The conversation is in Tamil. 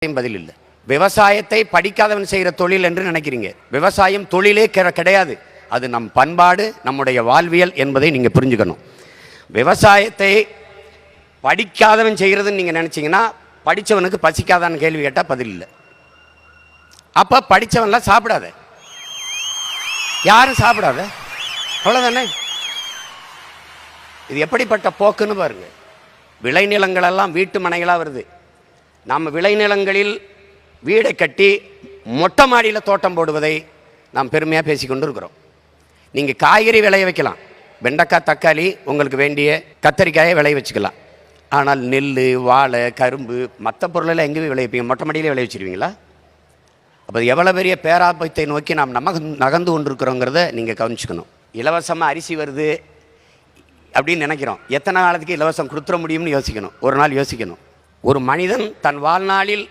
பதில் இல்லை. விவசாயத்தை படிக்காதவன் செய்கிற தொழில் என்று நினைக்கிறீங்க. விவசாயம் தொழிலே கிடையாது. அது நம் பண்பாடு, நம்முடைய வாழ்வியல் என்பதை நீங்கள் புரிஞ்சுக்கணும். விவசாயத்தை படிக்காதவன் செய்கிறதுன்னு நீங்கள் நினச்சிங்கன்னா படித்தவனுக்கு பசிக்காதான்னு கேள்வி கேட்டால் பதில் இல்லை. அப்போ படித்தவன்லாம் சாப்பிடாத, யாரும் சாப்பிடாத, அவ்வளோதானே. இது எப்படிப்பட்ட போக்குன்னு பாருங்கள். விளைநிலங்களெல்லாம் வீட்டு மனைகளாக வருது. நாம் விளைநிலங்களில் வீடை கட்டி மொட்டை மாடியில் தோட்டம் போடுவதை நாம் பெருமையாக பேசிக்கொண்டு இருக்கிறோம். நீங்கள் காய்கறி விளைய வைக்கலாம், வெண்டைக்காய், தக்காளி, உங்களுக்கு வேண்டிய கத்தரிக்காயை விளைய வச்சுக்கலாம். ஆனால் நெல், வாழை, கரும்பு, மற்ற பொருளெல்லாம் எங்கே விளைவிப்பீங்க? மொட்டை மாடியிலே விளைய வச்சுருவீங்களா? அப்போ எவ்வளோ பெரிய பேராபத்தை நோக்கி நாம் நகர்ந்து கொண்டிருக்கிறோங்கிறத நீங்கள் கவனிச்சுக்கணும். இலவசமாக அரிசி வருது அப்படின்னு நினைக்கிறோம். எத்தனை காலத்துக்கு இலவசம் கொடுத்துட முடியும்னு யோசிக்கணும். ஒரு நாள் யோசிக்கணும். ஒரு மனிதன் தன் வாழ்நாளில்